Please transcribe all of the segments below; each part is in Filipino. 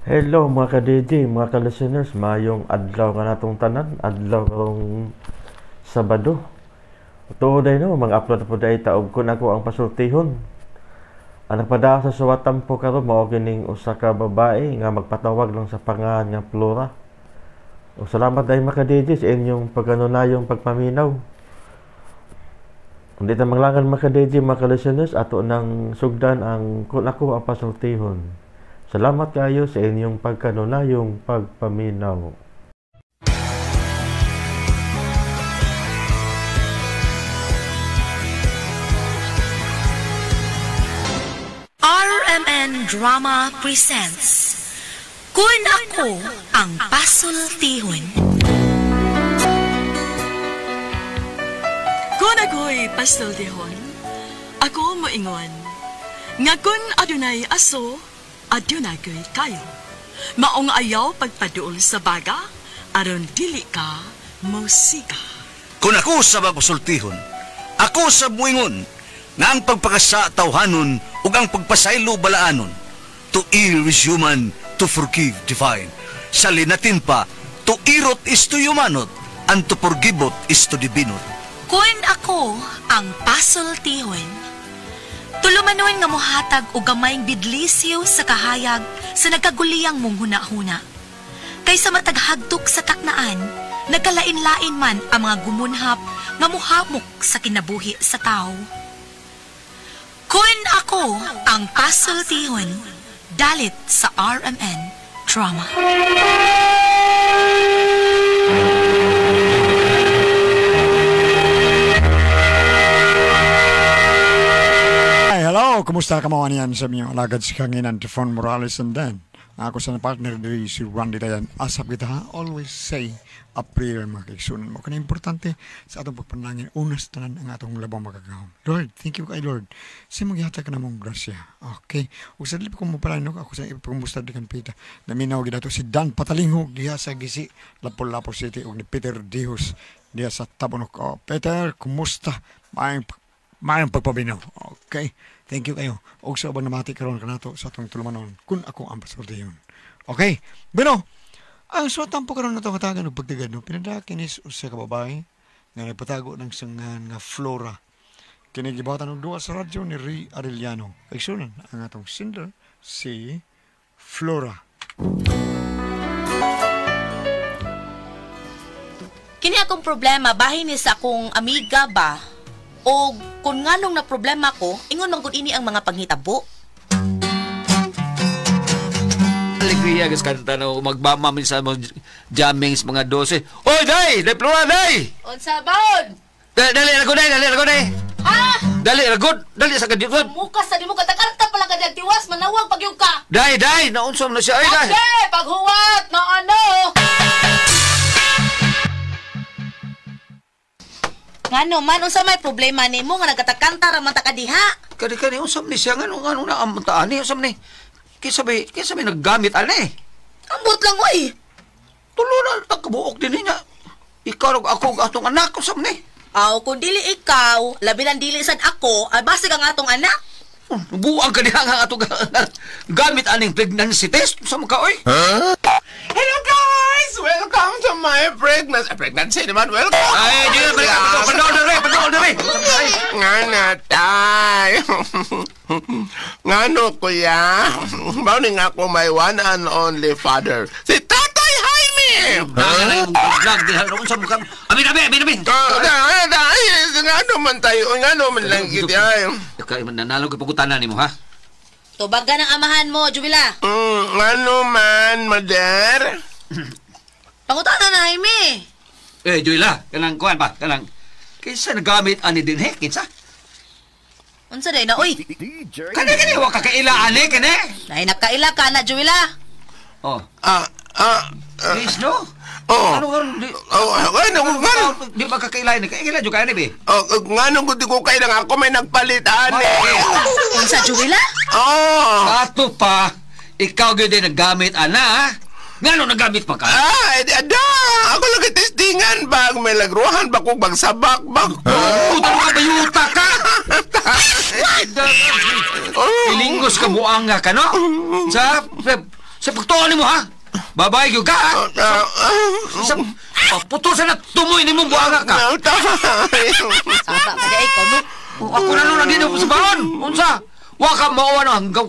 Hello mga ka-DJ, mga ka-listeners, mayong adlaw ka natong tanan, adlaw karong Sabado. Tuoday no, mag-upload po dahil taog ko na ko ang pasultihon. Ang nagpadako sa suwatan po karon mao kining usa ka babae nga magpatawag lang sa pangalan nga Flora. O salamat dahil mga ka-DJ sa inyong pagkanunayong pagpaminaw. Hindi na manglangan mga ka-DJ, mga ka-listeners, ato nang sugdan ang kunako ang pasultihon. Salamat kayo sa inyong pagkanunayong pagpaminaw. RMN Drama presents Kun Ako Ang Pasultihon. Kun ako'y pasultihon, ako moingon, nga kun adunay aso, adunagay kayo. Maong ayaw pagpaduol sa baga, aron dili ka musika. Kung ako sa pasultihon, ako sa muingon, nga ang pagpakasa tawhanon ug ang pagpasaylo balaanon. To err is human, to forgive divine. Sa linatin pa, to irot is to humanot, and to forgivot is to divinot. Kun ako ang pasultihon, tulumanon nga mohatag og gamayng bidlisyo sa kahayag sa nagkaguliyang mong huna-huna. Kaysa mataghagtok sa taknaan, nagkalain-lain man ang mga gumunhap nga muhamok sa kinabuhi sa tao. Kun ako ang pasultihon, dalit sa RMN Drama. Hello, kumusta ka mga niyan sa mga alagad si Kanginan, Tefon Morales and Dan. Ako sa partner diri si Randy Dayan. Asap kita ha, always say a prayer mga kaigsunan mo. Kaya importante sa atong pagpanangin, unas tanan ang atong labang magagawin. Lord, thank you kay Lord. Sa magyata ka na mong grasya. Okay? O sa dili ko mo pala, no? Ako sa ipagmustad di kan pita. Naminaw gina to si Dan Patalingho diha sa Gisi, Lapu-Lapu City, o ni Peter Dihos diha sa Tabunok. Oh, Peter, kumusta? Mayang pagpabinaw. Okay? Thank you kayo. O sa ubang namati karon kanato sa atong tulumanon kung ako ang pasultihon. Okay? Bino, ang suwatan po karon na ito katagan ng pagtigad, no? Pinadakinis sa kababae na nagpatago ng sangan nga Flora. Kinigibatan ng duwa sa radyo ni Ray Arellano. Kaigsunan ang atong singer, si Flora. Kini akong problema, bahin ni sa akong amiga ba? O kung nganong na problema ko, ingon man gud ini ang mga panghitabo. Alegria gas kanta no magbama min sa mga jammings mga 12. Oy, day! Day Flora, day! Unsa baon? Dali ra gud, day! Ha? Dali ra gud, dali sa kadto. Mukas sa dimo katakarta pala ka diyan tiwas manawag pagyug ka. Day, naunsom na siya ay day. Okay, paghuwat na ano. Ngano man unsa may problema nimo nga nagkatakanta ra man ta kadiha? Kani unsom ni siya ngano na amtaan ni unsom ni. Kinsa may naggamit ani? Ambot lang oy. Tulo na tagkabuok din niya. Ikaw ug ako atong anak unsom ni. Aw kung dili ikaw, labi lang dili sad ako, ay basig ang atong anak. Buang ka diha nga atong gamit aning pregnancy test sa mga oy. Hello guys! Welcome to my pregnancy naman. Welcome! Ay, di na panood na rin. Nga na, tay. Ngano, kuya? Bawin nga ako may one and only father. Si Tatay Jaime! Vlog din halong sa mukha. Amin. Ngano man tayo. Ngano man lang kita. Kaya nanalo ko pagkutanan ni mo, ha? Tubaga ng amahan mo, Jubila. Ngano man, mother? Pangutanan na, Jaime. Juila, kanang kuhan pa, kanang kinsa nagamit ani din he, kinsa? Unsa day na, oy? Kani, wa kakaila ani, kani? Dahil nakaila ka na, Jubila. Oh. Please, no? Oo. Ngano? Di ba kakaila ni? Kakaila juga ani, be? Ngano ko di ko kailang ako may nagpalitan eh. Unsa, Jubila? Ato pa, ikaw gyud din nagamit ana, ha? Ngano nagamit pa ka? Ada! Ako lagi testingan bag may lagruhan ba kung bagsabak bag ko. Utang ka bayuta ka! Ilingos ka buanga ka, no? Sa Tutuan mo, ha? Babae yung ka, ha? Paputusan na tumoy ni mong buhanga ka. Saba ka day ko, no? Ako na nung nandito sa baron. Unsa? Wa ka mauwa na hanggang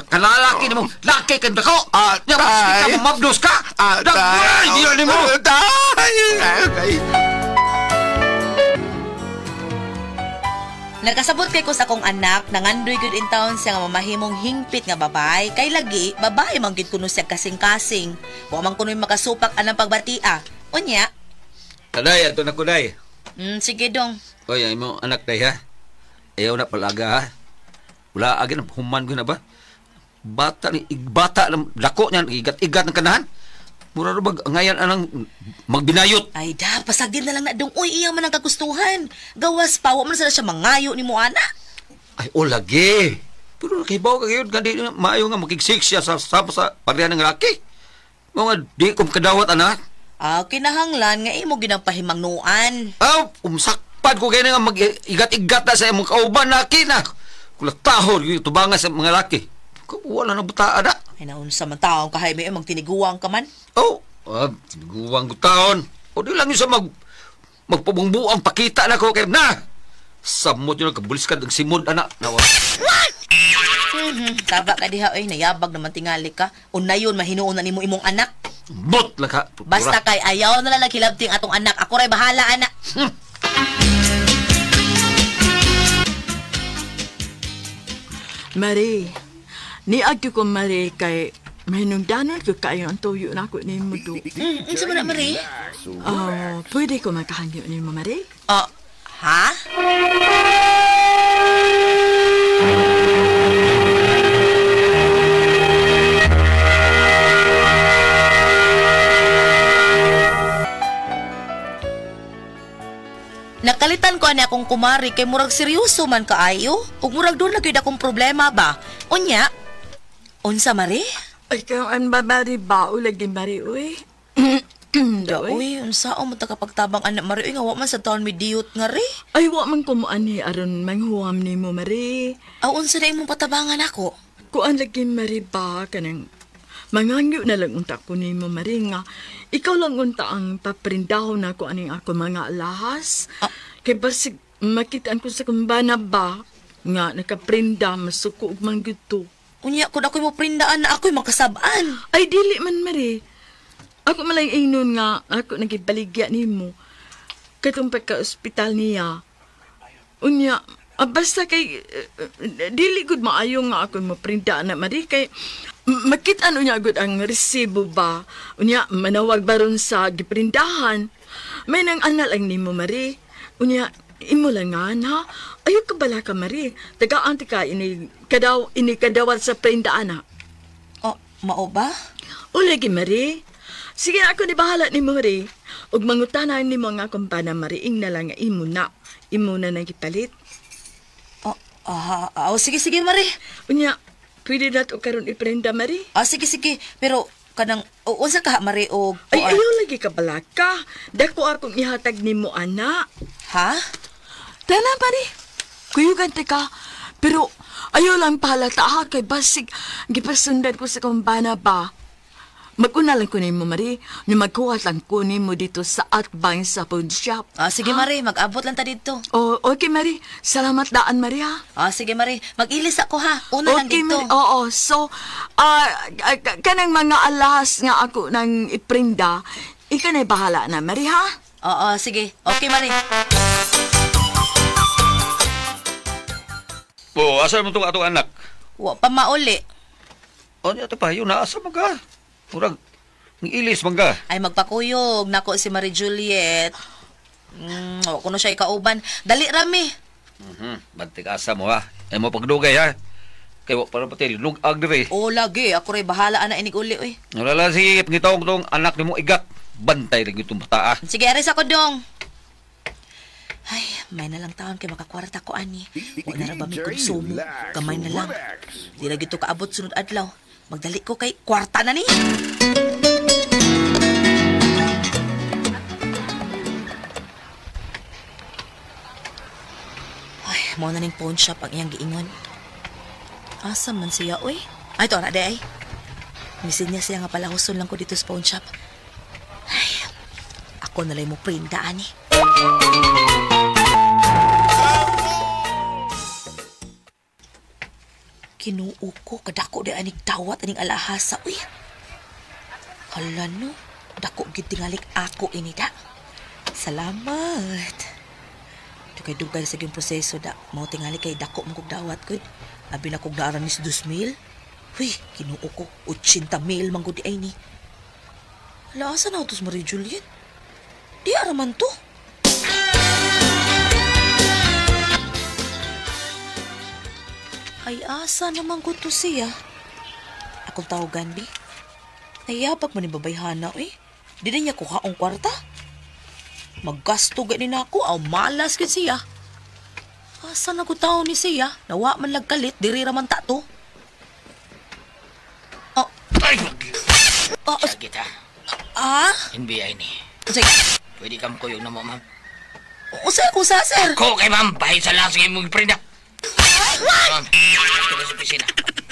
kalalaki ni mo. Laki ka na ko. Kita mo mabdos ka. Dagway, di mo. Nagkasabot kay ko sa akong anak, nangandoy gud in town siya nga mamahimong hingpit nga babay. Kay lagi, babae man gid kuno siya kasing-kasing. Wa man kuno'y makasupak anang pagbatia. Unya? Taday, ato na ko, day. Sige dong. Oy, ay mo anak, day, ha? Ayaw na palaga, ha? Wala agad, human ko na ba? Bata, lako niyan, igat-igat ng kanahan. Mura rin ba ngayon anang magbinayot? Ay da, pasagin na lang na dong. Uy, iya man ang kagustuhan. Gawas pa, wa man sila siya mangayo ni mo, ana. Ay, o lagi. Pero nakibaw ka ngayon, gandi maayo nga makigsik siya sa pareha ng laki. Mga di kong kadawat, anak. Kinahanglan nga imo ginapahimangnuan. Umsakpad ko kaya nga mag-igat-igat na sa imong kauban na kina. Kulatahon yung tubangan sa mga laki. Wala na butaan na. Ay naunsa man taong kahay may magtiniguang ka man. Tiniguang ko taon. O di lang yung sa magpabungbuang pakita na ko kaya na. Samot yun ang kabuliskan ng simod, anak. Taba ka diha, nayabag naman tingali ka. Unayon, mahinuon na nimo imong anak. Bot lang ka. Basta kay ayaw na lang hilabting atong anak. Ako ray bahala, anak. Marie, niagyo ko Marie kay mahinungdanon ko kayo ang tuyo na ako ni mo do. Unsa man na, Marie? Pwede ko makahangyo ni mo, Marie? Ha? Nakalitan ko ani akong kumari kay murag seryoso man kaayo. Ug murag doon na gyud akong problema ba. Unya? Unsa, Marie? Ay, kaya ang babari ba? Ulagi, Marie, uy. Uy, unsa o mo takapagtabang anak, Marie? Nga, wa man sa taon may diyot nga, re. Ay, wa man kumuan ni aron manghuam ni mo, Marie. Unsa na imong patabangan ako? Kuan lagi, Marie, ba? Kanang mangangyo na lang unta ko ni mo, Marie, nga. Ikaw lang unta ang paprindahon na ko aning ako mga alahas. Kay basig makitaan ko sa kumbana ba? Nga, nakaprinda, masuko ug mangguto. Unya, kung ako'y mo prindaan na ako'y makasabaan. Ay, dili man, Marie. Ako malay inon nga, ako nagibaligya ni mo. Katong pagka-ospital niya. Unya, basta kay, dili gud maayo nga ako mo prindaan na, Marie. Kay, makita niya gud ang resibo ba? Unya, manawag baron sa giprindahan. May nang anal ang ni mo, Marie. Unya, imo lang nga, ha? Ayaw ka bala ka, Marie. Tagaan ka, ini kadawat sa prindaan, ha? Mao ba? O, lagi, Marie. Sige, ako ni bahala ni mo, Marie. Ug mangutanan ni mo nga kumpana, Marie, ing na lang nga imo na. Imo na nang ipalit. Sige, Marie. Unya, pwede na ito karon iprenda, Marie? Sige. Pero, kanang, unsa ka, Marie, o... Ay, ayaw lagi ka bala ka. Dako akong ihatag ni mo, ana. Ha? Tana, Marie. Kuyugan ka. Pero, ayaw lang pahalata ha, kay basig. Gipasundan ko sa kumbana ba? Mag-una lang ko ni mo, Marie. Nung magkuhat lang ko ni mo dito sa Atbang sa food shop. Sige, Marie. Mag-abot lang ta dito. Okay, Marie. Salamat daan, Marie, ha? Sige, Marie. Mag-ilis ako, ha? Una lang dito. Marie. Oo. So, kanang mga alahas nga ako nang iprinda, ika na'y bahala na, Marie, ha? Sige. Okay, Marie. Asa mo itong atong anak? Wa pa mauli. Ano ito pa? Yun, naasa mo ka? Murag, ilis man ka. Ay, magpakuyog. Nako si Marie Juliet. Kuno siya ikauban. Dali, Rami. Bantik asa mo, ha? Ay mo pagdugay, ha? Kaya para pati, lugag dire. Lagi. Ako rin bahala na inig uli, uy. Wala, sige, pangitawag itong anak ni mo igat. Bantay rin itong bata, ha? Sige, aris ako dong. Ay, may na lang taon kay makakwarta ko, ani. Huwag na rabami kong sumo. Kamay na lang. Di na gito kaabot sunod adlaw. Magdali ko kay kwarta na ni. Ay, mo na ning pawn shop ang iyang giingon. Asa man siya, uy? Ay, ito na, day. Misin niya siya nga palahuson lang ko dito sa pawn shop. Ay, ako nalay mo prinda, ani. Kinuo ko, kadako di anig dawat aning alahasa, uy. Hala no, dako gid tingali ako ini da. Salamat. Dugay-dugay sa gyung proseso da. Mao tingali kay dako mo kog dawat ko. Abi na kog daaran ni 2,000. Huy, kinuo ko 80,000 man gud di ay ni. Hala, asa na utos Marie Juliet? Di araman to. Ay, asa naman ko to siya? Akong tawagan, bi. Nayabag man ni babayhana, eh. Di na niya kuhaong kwarta. Maggasto ganin ako, aw malas kin siya. Asa na ko tao ni siya? Nawa man lagkalit, diri raman ta to. Oh. Ay, Sakit ha? Ah? NBI ni. Sige. Pwede kang kuyog na mo, ma'am. Usa, sir. Ko kay ma'am, bahid sa lasing imong prenda. Ma'am, kita sa opisina.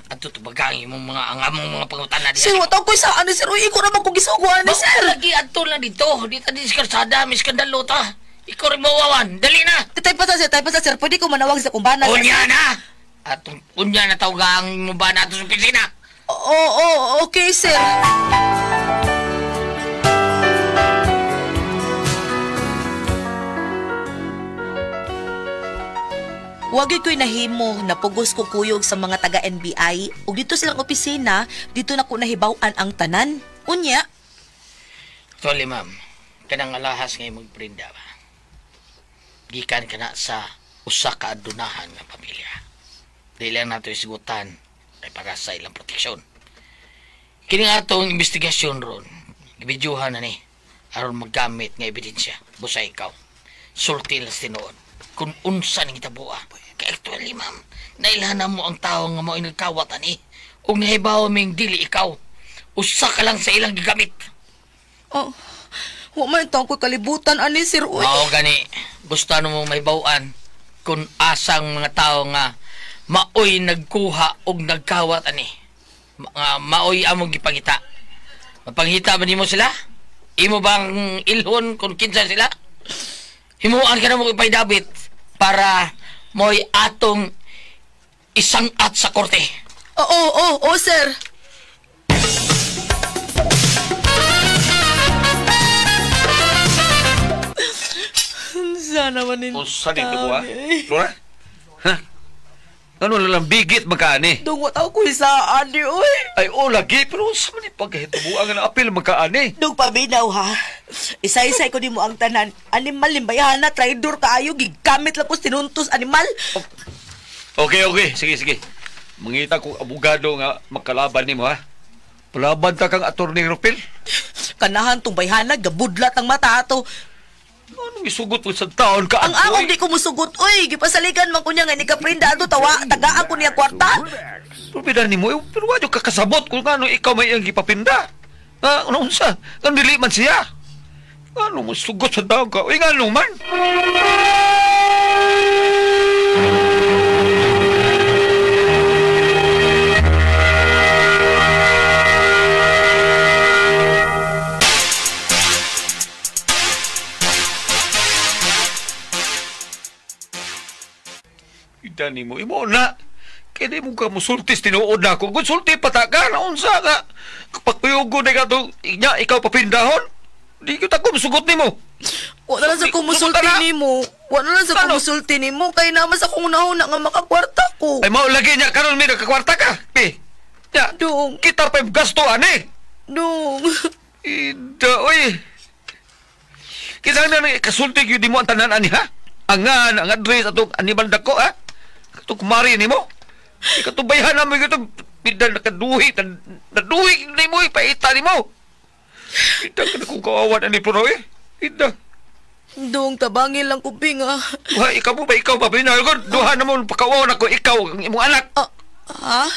At tutubagang imong mga angamong mga pangutana diha. Sir, wataw ko sa ano, sir. Uy, iko naman kong gisuguan ni, sir. Lagi adto na dito. Di ta diskarsada, miskandalo ta. Ikaw rin mawawan. Dali na. Tay pa sa, sir. Pwede ko manawag sa kumbana. Unya na. At unya na tawagang mo ba nato sa opisina? Oo, okay, sir. Wagi ko'y nahimo, napugos ko kuyog sa mga taga-NBI ug dito silang opisina, dito na ko nahibaw-an ang tanan. Unya. Actually, ma'am, kanang alahas ngay magprinda ba? Gikan ka na sa usa ka adunahan ng pamilya. Dili lang nato isigutan ay para sa ilang proteksyon. Kini nga atong investigasyon ron, ibidyuhan na ni, aron maggamit nga ebidensya, busa ikaw. Sulti lang tinuod. Kung unsa ning itabuha. Kaya actually, ma'am, nailhanan mo ang tao nga mo inagkawat, ani. Kung nahibaw ming dili ikaw, usa ka lang sa ilang gigamit. Oh, huwag man itong ko'y kalibutan, ani, sir. Uy. Oo, gani. Gusto mo mahibawaan kung asang mga tao nga maoy nagkuha o nagkawat, ani. Maoy among gipangita. Mapangita ba nimo sila? Imo bang ilhon kung kinsa sila? Himuan ka na mo ipaydabit para mo'y atong isang at sa korte. Oo, sir. Sana man O saan ito ko, ha? Flora? Ha? Ano lang bigit magkaani? Dong, wataw ko isaan di, uy. Ay, lagi. Pero sa man pagkahitubuan nga na apil magkaani? Dong, paminaw, ha? Isa-isay ko di mo ang tanan. Animal, limbayahan na, traidor kaayo, gigamit lang ko sinuntos, animal. Okay. Sige. Mangita ko abogado nga magkalaban ni mo, ha? Palaban ta kang attorney Ropel? Kanahan tong bayhana, gabudlat ang mata ato. Anong isugot mo sa taon ka? Ang akong di ko musugot, uy. Gipasaligan man ko niya nga ni kaprinda ato, tagaan ko niya kwarta. Pupida ni mo, pero wadyo ka kasabot kung ano ikaw may iyang gipapinda. Ano unsa? Ang dili man siya. Ano mo sugot sa taon ka? Uy, nga man. Dani mo, imo na. Kaya di mo ka musultis, tinuod na ako. Kung sulti pataka, naunsa ka. Kapag kuyugo na ka ito, ikaw papindahon. Di kita kumusugot ni mo. Wala lang sa kumusulti ni mo. Kaya naman sa kung nahuna nga makakwarta ko. Ay, maulagi niya, karon may nakakwarta ka. Ya, Dong. kita pa yung gastuan Dong. Ida, uy. Kita na kasulti yun di mo ang tanan, ani, ha? Ang address atong animal dako, ha? Ito kumari ni mo. Ikatubayhan namin ito. Pindan nakaduhi. Naduhi ni mo. Ipaita ni mo. Pindan ka na kung kawawan ani po eh. Pindan. Dong, tabangin lang ko, Pinga. Ikaw mo ba? Ikaw ba? Pindan. Duha na mo. Pakawawan ako. Ikaw. Ang imong anak. Ha?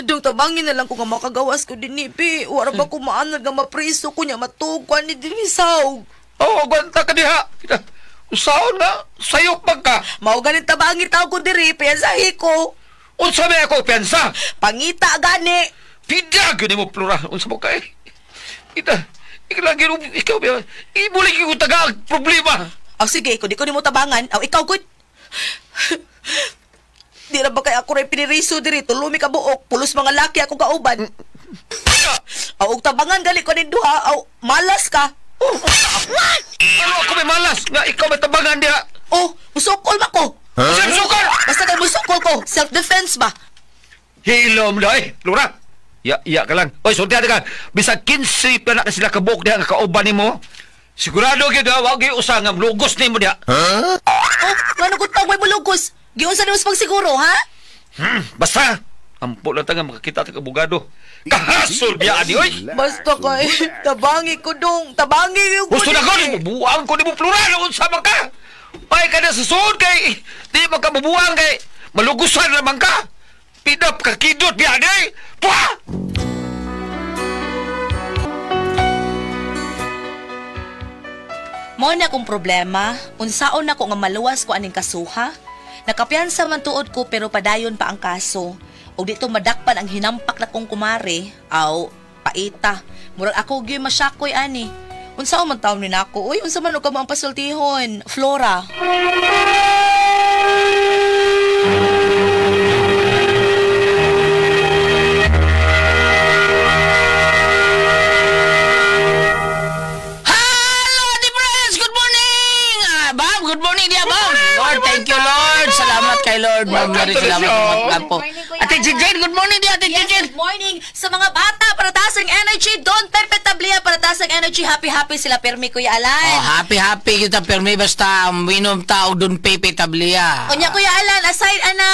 Dong, tabangin na lang ko nga makagawas ko din, Pi. Wala ba kumaanad nga mapriso ko niya matugwan ni Dinisaw. Gwanta ka diha. Pindan. Usaon nga, sayok ka. Mao ganit tabangin tao ko diri, piyansahi ko. Unsa may ako piyansa? Pangita gani. Pidag yun mo, Flora. Unsa mo kay? Ikaw ba? Ibulig yung taga problema. Aw sige, kung di ko ni mo tabangan, aw ikaw good. Di na ba kay ako rin piniriso diri, tulumi ka buok, pulos mga laki akong kauban. Aw, og tabangan gali ko nin duha, aw, malas ka. Ano ako may malas? Nga ikaw may tabangan diha. Oh, musukol ba ko? Musukol! Basta kay musukol ko, self-defense ba? Hilom na Flora. Iya ka lang. Oy, sultihan ka. Bisag 15 pa na sila kabuk diha nga kauban nimo. Sigurado gyud wag gyud usa nga lugos nimo diha. Oh, ngano gud pag may mulugos? Giunsa nimo sa pagsiguro, ha? Basta ampo lang taga makakita ta abogado. Kahasol biya ani oy. Basta kay tabangi ko dong, tabangi yung gusto na ko bubuang ko nimo Flora unsa man ka? Ay ka na sa sud kay di magkabubuang kay malugusan naman ka. Pidap ka kidot biya ani. Pwa! Mo na akong problema, unsaon ako nga maluwas ko aning kasuha. Nakapiyansa man tuod ko pero padayon pa ang kaso. O dito madakpan ang hinampak na kong kumare, aw, paita. Murag ako gyud masyakoy ani. Unsaon man taon ni nako? Uy, unsa man og kamo ang pasultihon? Flora. Kay Lord, Mary, salamat po. Ate Jane, good morning di Ate Jane. Good morning sa mga bata para taas ang energy. Don't Pepe Tablia para taas ang energy. Happy sila permi Kuya Alan. Oh, happy kita permi basta minom tao Don Pepe Tablia. Kunya Kuya Alan, aside ana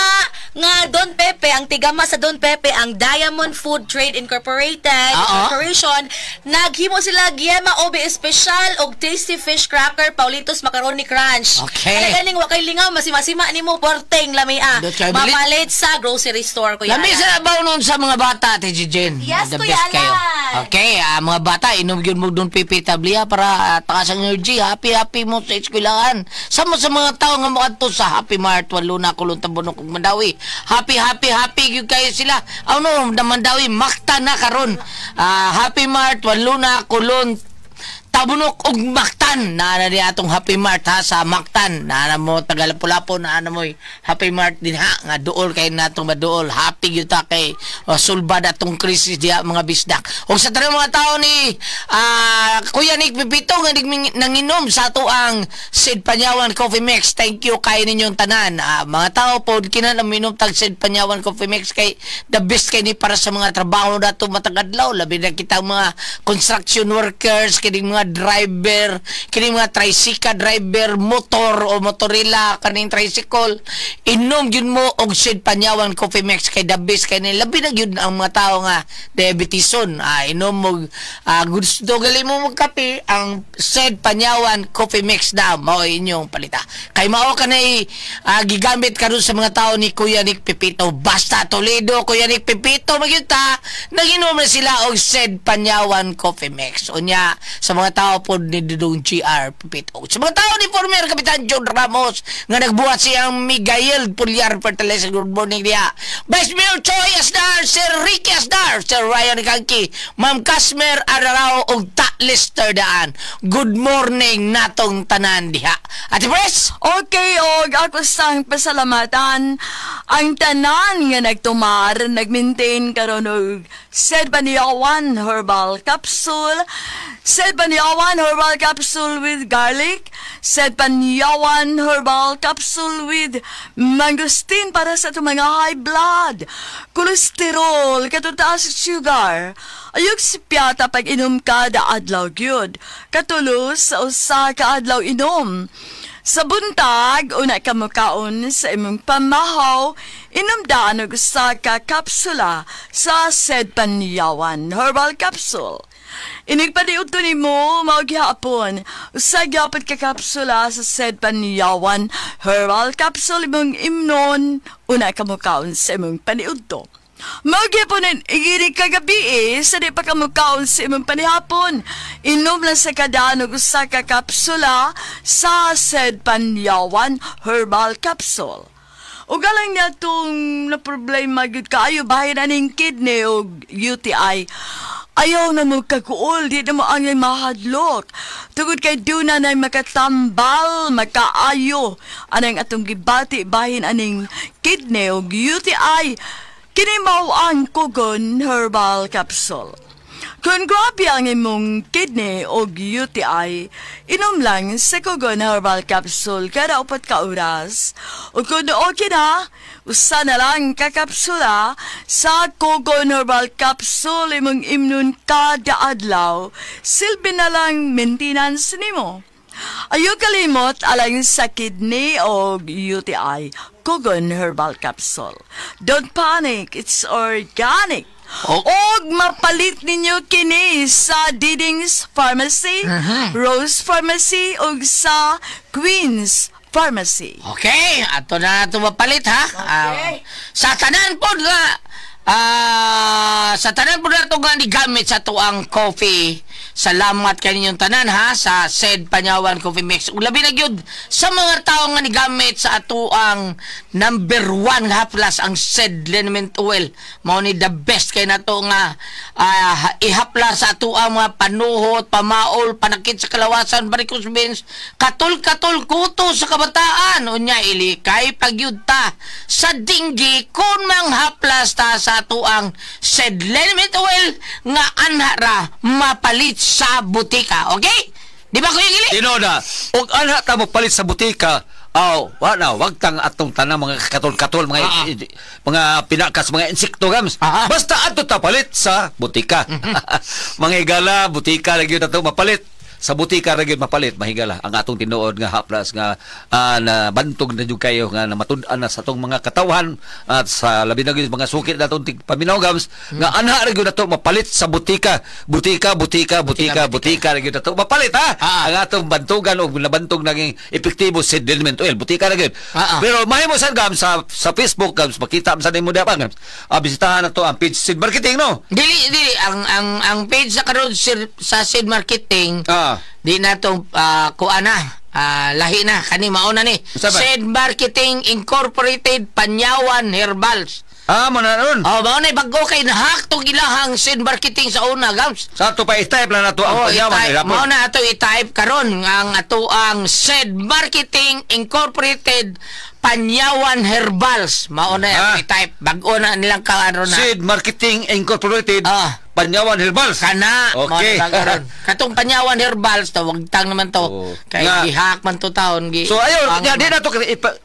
nga Don Pepe, ang tigama sa Don Pepe ang Diamond Food Trade Incorporated Corporation, naghimo sila Giema Obe Special og Tasty Fish Cracker Paulitos Macaroni Crunch. Okay. Galing wa kay lingaw masima nimo porteng lamia. Mapalit sa grocery store Kuya Alan. Lami sa baw nun sa mga bata Ate Jane. Yes, The Kuya best kayo. Alan. Okay, mga bata inom gyud mo Don Pepe Tablia para takas ang energy. Happy mo sa eskwelahan. Sama sa mga tao nga moadto sa Happy Mart walo na kulon tabunok ug Mandawi. Happy gyud kayo sila. Ano Mandawi makta na karon. Happy Mart walo na kulon Tabunok og Mactan na di atong Happy Mart ha sa Mactan na mo Tagalapu-Lapu na mo Happy Mart din ha nga duol kay natong maduol happy gyud ta kay sulbad atong krisis diha mga bisdak og sa tanang mga tao ni Kuya Nick Pipito nga nanginom sa ato ang Sid Panyawan Coffee Mix. Thank you kay ninyong tanan mga tao pod kinan minom tag Sid Panyawan Coffee Mix kay the best kay ni para sa mga trabaho dato matag adlaw labi na kita mga construction workers kini mga driver, kini mga tricycle driver, motor o motorila kaning tricycle, inom gyud mo og Sid Panyawan Coffee Mix kay the best kay ni labi na gyud ang mga tao nga diabetison. Inom mo gusto gali mo magkape ang Sid Panyawan Coffee Mix daw mao inyong palita. Kay mao kanay gigamit karon sa mga tao ni Kuya Nick Pipito. Basta Toledo, Kuya Nick Pipito magyud ta, naginom na sila og Sid Panyawan Coffee Mix. Unya sa mga tao po ni Dudong GR Pipito. Sa mga tao ni former Kapitan John Ramos nga nagbuhat siyang Miguel Pulyar Fertilizer. Good morning dia. Vice Mayor Choi Asdar, Sir Ricky Asdar, Sir Ryan Kanki, Ma'am Kasmer Ararao og Ta Lister Daan. Good morning natong tanan diha. Ate Pres? Okay, og ako sang pasalamatan ang tanan nga nagtumar, nagmaintain karon og Sid Panyawan Herbal Capsule, Sid Panyawan Herbal Capsule with garlic, Sid Panyawan Herbal Capsule with mangosteen para sa itong mga high blood, cholesterol, katutaas sugar. Ayok si piyata pag inom ka da adlaw gyud, katulos sa usa ka adlaw inom. Sa buntag, una ka mukaon sa imong pamahaw, inumdaan og usa ka kapsula sa Sid Panyawan Herbal Capsule. Inigpadiud to nimo mao gihapon usa gyapon ka kapsula sa Sid Panyawan Herbal Capsule imong imnon una ka mukaon sa imong paniudto. Magipunin igiri kagabi sa di pa kamukaon sa imong panihapon. Inom lang sa kadanog usa ka kapsula sa Sid Panyawan Herbal Capsule. O galang na itong na problema gud kaayo bahin aning kidney o UTI. Ayaw na mo kakuol, di na mo ang mahadlok. Tugod kay duna na makatambal, makaayo. Anang atong gibati bahin aning kidney o UTI. Kini mao ang Kugon Herbal Capsule. Kung grabe ang imong kidney o UTI, inom lang sa Kugon Herbal Capsule kada 4 ka oras. O kung okay na, usa na lang kakapsula sa Kugon Herbal Capsule imong imnon kada adlaw. Silbi na lang maintenance nimo. Ayaw kalimot alang sa kidney o UTI. Kugon Herbal Capsule. Don't panic, it's organic. Og mapalit ninyo kini sa Diding's Pharmacy, Rose Pharmacy ug sa Queen's Pharmacy. Okay, ato na ito mapalit ha. Sa tanan po nga, sa tanan po na ito nga gamit sa tuang coffee. Salamat kaninyong tanan ha sa SED Panyawan Coffee Mix. Labi na gyud sa mga tao nga nigamit sa atuang number 1 haplas ang SED liniment oil. Mao ni the best kay nato nga ihaplas sa atuang mga panuhot, pamaol, panakit sa kalawasan, varicose veins, katul-katul kuto sa kabataan. Unya ilikay pagyud ta sa dinggi kun mang haplas ta sa atuang SED liniment oil nga anhara mapalit sa butika, okay? Di ba, Kuya Gili? Tinoda, og ana ta mo palit sa butika, wag tang atong tanang mga katol-katol, mga pinakas, mga insekto gams. Basta ato ta palit sa butika. Mga higala, butika lagi na to mapalit. Sa butika ra gyud mapalit mahigala ang atong tinuod nga haplas nga na bantog na jud kayo nga matud-an na sa atong mga katawhan at sa labi na gyud mga sukit natong paminaw gams nga anha ra gyud nato mapalit sa butika ra gyud nato mapalit ha ang atong bantugan og nabantog naging epektibo sediment oil butika ra gyud. Pero mahimo sad gams sa Facebook gams makita sa nimo dapat gams bisitahan nato ang page Seed Marketing no dili ang page sa karon sa Seed Marketing di na itong lahi na, kani mauna ni SED Marketing Incorporated Panyawan Herbals. Mo na nun. Mauna bago kay nahak itong ilahang SED Marketing sa una, gams. Sa ito pa i-type lang na ito ang Panyawan. Mauna ito i-type karon ang ato ang SED Marketing Incorporated Panyawan Herbals. Mauna i-type. Bago na nilang kaano na. SED Marketing Incorporated Panyawan Herbals. Kana. Okay. Katong Panyawan Herbals, tawag tang naman to. Kaya gihak man to taon. So ayun, di na to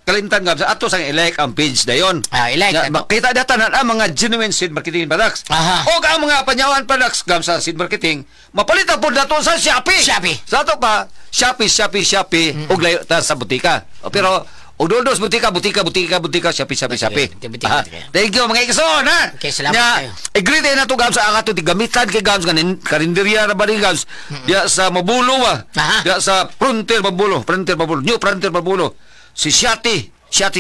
kalimtan nga. Sa ato sang i-like ang page na yun. I-like. Kita data na ang mga genuine seed marketing products. O ang mga Panyawan products gam sa seed marketing, mapalitan po na to sa Shopee. Sa ato pa, Shopee. O layo ta sa butika. Pero Udos butika, Shopee. Thank you mga ikason ha. Okay, salamat kayo. Agree tayo na ito gams sa ato gamitan kay gams karinderya na ba rin gams. Diya sa Mabulo Diya sa Frontier Mabulo. New Frontier Mabulo. Si Shati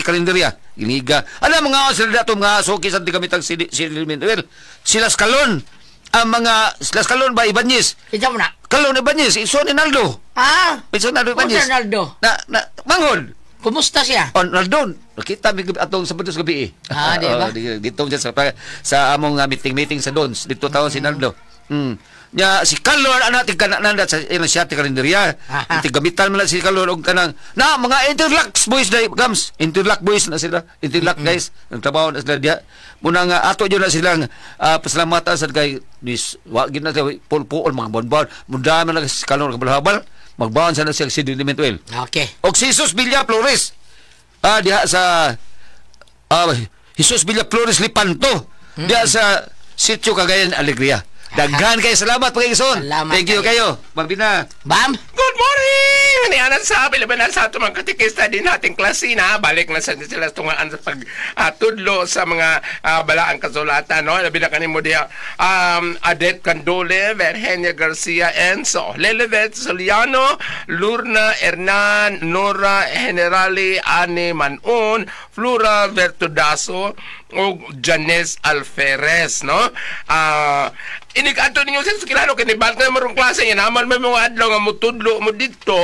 karinderya. Iniga. Alam mga sila dato mga suki sa gamitan sila Skalon. Ang mga sila Skalon ba Ibanez? Ito mo na. Kalon Ibanez, Ison Inaldo. Ison Ibanez. Na Manghod. Kumusta siya? Naldon. Nakita mi atong sa Buntos gabi di ba? Dito sa among meeting sa Dons. Dito taon si Naldo. Nya si Kalor anak tigkananda sa siya ti kalendarya. Tigamitan man si Kalor og kanang na mga Interlocks boys dai gams. Interlock boys na sila. Interlock guys. Nagtrabaho na sila diya. Muna nga ato jud na silang pasalamatan sa kay wa gid na pulpuol mga bonbon. Munda man si Kalor kabalhabal. Magbawan sana siya sediment oil. Okay. Og si Jesus Villa Flores. Diha sa Jesus Villa Flores Lipanto. Diha sa Sitio Cagayan Alegria. Daghan kayo salamat pagkikison. Thank you kayo. Mambina. Bam. Good morning! Nianan sa Pilipinas sa itong mga katikista din nating klase na balik na sa sila tungaan sa pagtudlo sa mga balaang kasulatan. No? Labi na kanimo diya Adet Candole, Virginia Garcia Enzo, Lelibet Soliano, Lurna Hernan, Nora Generali, Ani Manon, Flora Vertudaso, o Janes Alferez, no? Inigadto ninyo sa kilano kinibanta mo rong klase yan naman may mga adlaw nga mutudlo mo dito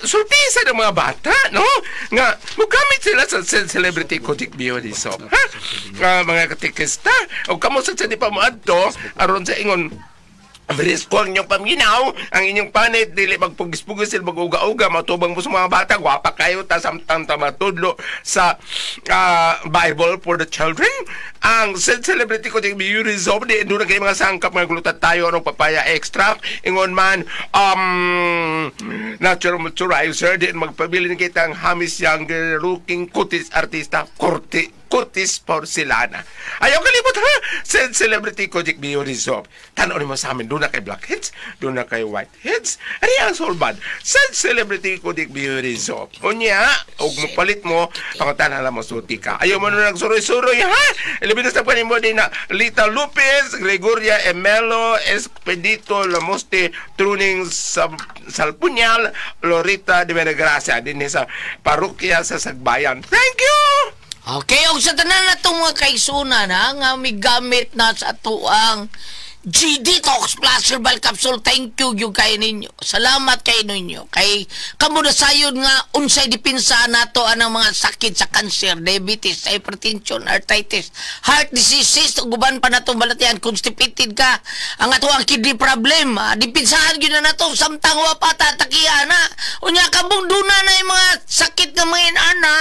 surpisa ng mga bata, no? Nga, mugamit sila sa celebrity kotik beauty soap, ha? Mga katikista, o kamo sa di pa mo adto, aron sa ingon, Brisko ang inyong paminaw, ang inyong panit, dili magpugis-pugis sila, mag-uga-uga, matubang mo sa mga bata, gwapa kayo, samtang tamatudlo sa Bible for the Children. Ang celebrity ko ting beauty soap, di doon na kayo mga sangkap, mga glutat tayo, anong papaya extract, ingon man, natural moisturizer, di magpabili na kita ang Hamis Younger looking cuties artista, Curtis Porcelana. Ayaw kalimot ha! Celebrity Kojic Beauty Soap. Tanaw mo sa amin, doon na kay blackheads, doon na kay whiteheads. Ano ang solbad? Celebrity Kojic Beauty Soap. Unya, huwag mo palit mo, pangutan na mo suti ka. Ayaw mo na nagsuroy-suroy ha! Ilibin na sa panin mo din na Lita Lopez, Gregoria Emelo, Expedito Lamoste, Truning Salpunyal, Lorita de Benegracia, din sa parokya sa Sagbayan. Thank you! Okay, og sa tanan na itong mga kaisunan, ha, nga may gamit na sa tuang G-Detox Plus Herbal Capsule. Thank you yung kayo ninyo. Salamat kayo ninyo. Kay kamo na sayod nga unsay dipinsa nato anang mga sakit sa cancer, diabetes, hypertension, arthritis, heart diseases, guban pa natong balatian, constipated ka, ang ato ang kidney problem, dipinsahan gyud na nato samtang wa pa tatakihan na. Unya kabong duna na yung mga sakit nga mga inana.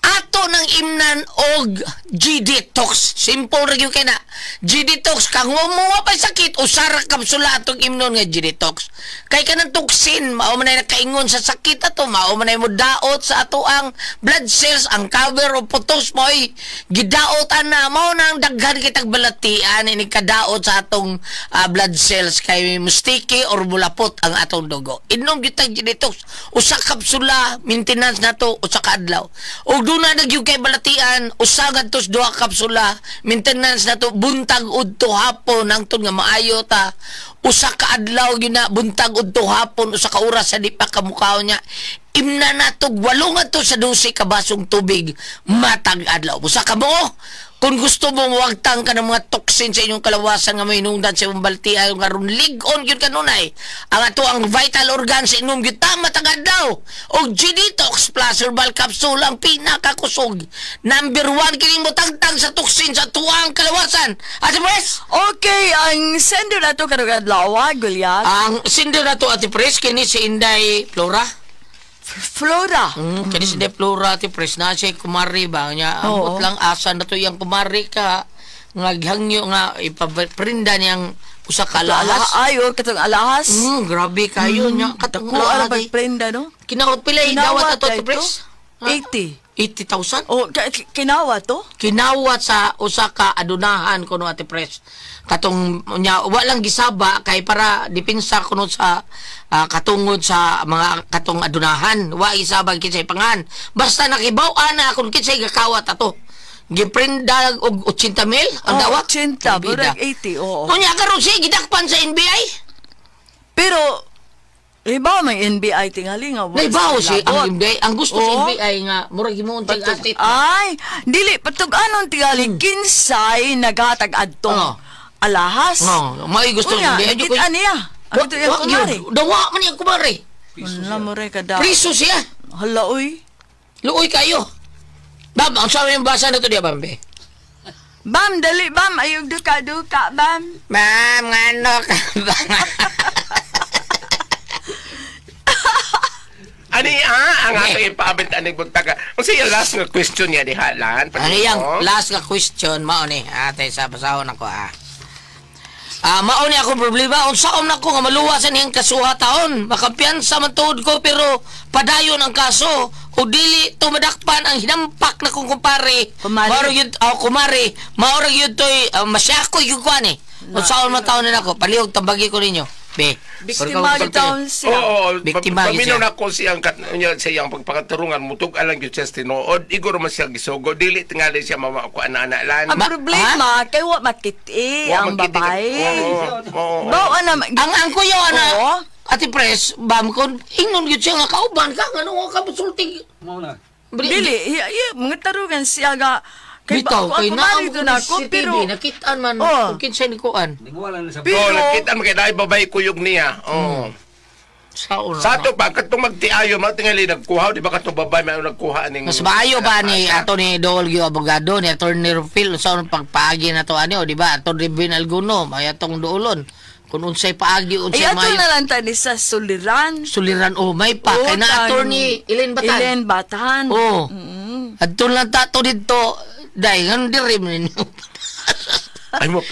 Ato ng imnan og G-Detox. Simple rin yung kina. G-Detox, kang umuwa pa sakit, usara kapsula atong imnon nga G-Detox. Kay ka ng toxin, mao man na nakaingon sa sakit ato, mao man na mo daot sa ato ang blood cells, ang cover o putos mo ay gidaot ana, mao na ang daghan kitag balatian, ini kadaot sa atong blood cells, kay mustiki or bulapot ang atong dugo. Inom kitag G-Detox, usa kapsula, maintenance na to, usa ka adlaw. O doon na nagyug kay balatian, usagad tos 2 kapsula, maintenance na to, buntag udto hapon, hangtod nga maayo ta, usa ka adlaw yun na, buntag udto hapon, usa ka oras sa di pa kamukhaw niya, imna na to, 8 to sa 12 ka basong tubig, matag adlaw. Usa ka mo, kung gusto mo wagtang ka ng mga toxin sa inyong kalawasan nga may inungdan sa inyong baltiya, yung aron lig-on yun kanunay, ang ato ang vital organ sa inyong yun matagad daw. O G-Detox Plus Herbal Capsule ang pinakakusog. Number 1 kining mo tagtag sa toxin sa tuwang kalawasan. Ate Pres? Okay, ang sender na to karong adlaw, Gulyat. Ang sender na to, Ate Pres, kini si Inday Flora. Flora. Kani si Inday Flora, Ate Pres, na siya kumari ba niya. Ambot lang asa na to yung kumari ka. Nga gihangyo nga ipaprinda niyang usa ka alahas. Ayo, katong alahas. Grabe kayo niya. Katong alahas. Pagprenda, no? Kinawat pila, idawat na to, Ate Pres? 80,000? 80,000? Oh, kinawat to? Kinawat sa usa ka adunahan kuno, Ate Pres. Katong nya walang gisaba kay para dipinsa kuno sa katungod sa mga katong adunahan, wa gisabang kinsay pangan. Basta nakibaw-an na kung kinsay gakawat ato. Giprinda og 80,000 ang dawat. 80, burag 80, oo. Unya karon siya gidakpan sa NBI. Pero ibaw may NBI tingali nga. Ibaw si ang NBI, ang gusto sa NBI nga murag himuon ting atit. Ay, dili patug-anon tingali kinsay naghatag adto. Alahas. May gusto ng NBI. Kita niya. Ano ito yung kumari? Dawa man yung kumari. Wala mo rin kada. Priso siya. Hala, uy. Luoy kayo. Bam, ang sabi yung basa na ito diya, Bambe. Bam, dali, Bam. Ayog duka-duka, Bam. Bam, ngano ka, Bam. Ani ang ating ipaabit aning buntaga. Kung siya last nga question niya di halan. Ano yung last nga question, mao ni ate sa basahon ako mao ni ako problema unsaon nako nga maluwasan niyang kasuhataon, makampiyansa man tuod ko pero padayon ang kaso o dili tumadakpan ang hinampak na kong kumpare. Maoro yun kumari maoro yun to'y masyako yung kuan unsaon man taon na ako palihog tambagi ko ninyo be biktima gitaon siya. Oo, biktima paminaw na ko siyang siyang pagpakaturungan mutug alang gyud siya tinuod igor man siya gisugo dili tingali siya mamakuha na lan. Ang problema kay wa makiti ang babae. Bawa na ang kuya ana Ate Pres, Bam kon ingon gyud siya nga kauban ka ngano ka busulti. Mao na. Dili mga tarugan siya ga bitaw kay na ako pero nakitaan man kung kinsay ni kuan. Pero nakitaan man kay dai babay kuyog niya. Sa ato pa, katong magtiayo, matingali nagkuha, di ba katong babay may nagkuha ning... Mas maayo ba ni ato ni Dolgio Abogado, ni Atty. Phil, sa pagpaagi na to, ano, di ba? Atty. Bin Alguno, may atong doolon. Kung unsay paagi, unsay Ay, ato maayo. na lang tani sa suliran. Suliran, may pa. Kaya na Atty. Elaine Batan. Elaine Batan. Ato lang tato dito, dahil nga dirim ninyo. Ay mo,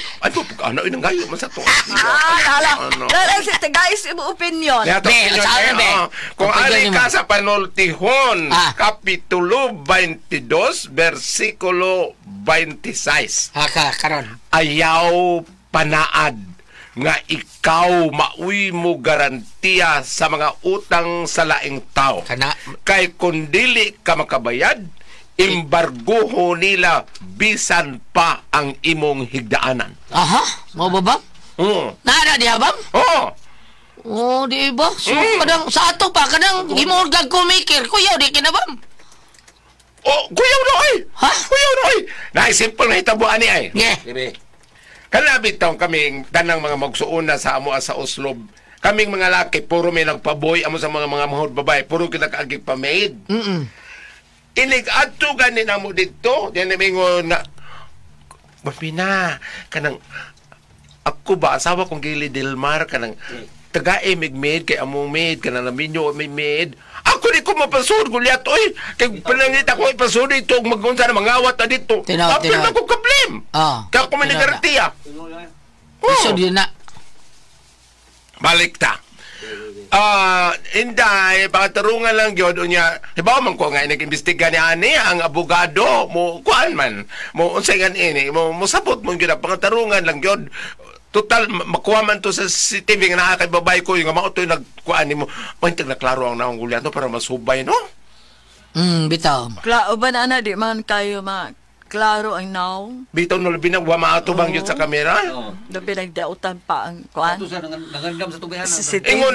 ano inang gayo man sa to. Hala. Dala si guys, imo opinion. Kung ali ka sa panultihon, Kapitulo 22, versikulo 26. Karon. Ayaw panaad nga ikaw mauwi mo garantiya sa mga utang sa laing tao. Kay kung dili ka makabayad, imbargoho nila bisan pa ang imong higdaanan. Aha, mo ba ba? Nada di habam? Di ba? So, kadang sa ato pa, kadang gimorgag kumikir, kuyaw di kinabam. Kuyaw na ay! Ha? Kuyaw na ay! Simple na hitabuan ni ay. Yeah. Kalabit taong kaming tanang mga magsuuna sa amo sa Oslob. Kaming mga laki, puro may nagpaboy, amo sa mga mahod babae, puro kinakaagig pa maid. Inig-adto ganin mo dito. Yan namingon na, Mapina, kanang, ako ba, asawa kong Gili Delmar, kanang, taga-e mig-maid, kay among maid, kanang naminyo may maid. Ako di ko mapasod, gulyat, oy, kay panangit ako ipasod dito, mag-unsa na mangawat na dito. Apil na ko kablim. Kaya ako may nagarantiya. So, di na. Balik ta. Inday, pakatarungan lang yun niya. Diba man ko nga nag-imbestiga ni ani ang abogado mo kuan man mo unsay gan ini mo sabot mo gyud pakatarungan lang yun. Total makuha man to sa CCTV nga naa kay babay ko yung mao to nagkuan nimo pantag na klaro ang naong gulyan to para masubay no. Bitaw. Klaro ba na di man kayo klaro ang now. Bitaw no labi nang wa maato bang yun sa kamera. Labi nagdautan pa ang kuan. Ato sa nangandam sa tubihan. Ingon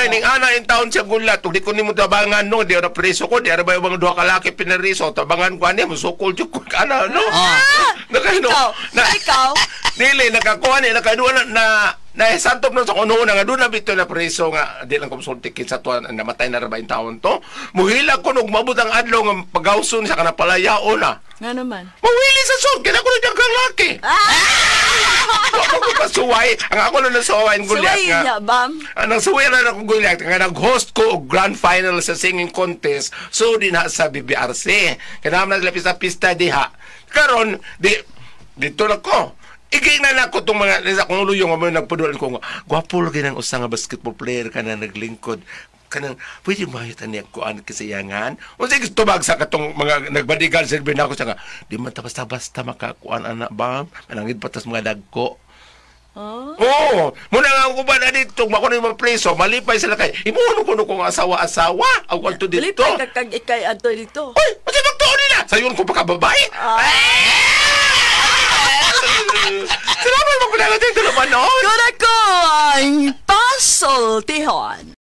ning ana in town siya gulat di ko nimo tabangan no di ra preso ko di ra ba yung duha ka laki pinariso tabangan ko ani mo sukol jud ko ana no. Nakahino. Ikaw. Dili nakakuha ni nakaduwa na santop na sa kuno nga doon na bito na preso nga di lang kumsulti kit sa tuwan namatay na ra ba in taon to. Muhila ko og mabut ang adlaw nga pagawson sa kanapalayaon na. Nga naman. Mawili sa sud kaya ko na kang laki. Ako ko pasuway. Ang ako na nasuway ang gulyat nga. Suway niya, bam? Anong suway na akong gulyat nga nag-host ko og grand final sa singing contest. So di na sa BBRC. Kaya naman naglapis sa pista diha. Karon dito na ko. Igay na ako itong mga nasa kong luyong nga nagpadulan ko nga gwapo lagi ng usa nga basketball player ka na naglingkod kanang pwede mahitan niya kuan kasiyangan o sige gusto bagsa katong mga nagbadigal sa na ako siya nga di man basta makakuan anak ba manangid patas mga dagko. Muna nga ako ba na dito mako na yung preso malipay sila kay imuno ko kong asawa ang kwanto dito malipay ka kag ikay ato dito uy kasi magtuon nila sayon ko pagkababay salamat mo ko na natin ito naman Kuna ko ang pasultihon.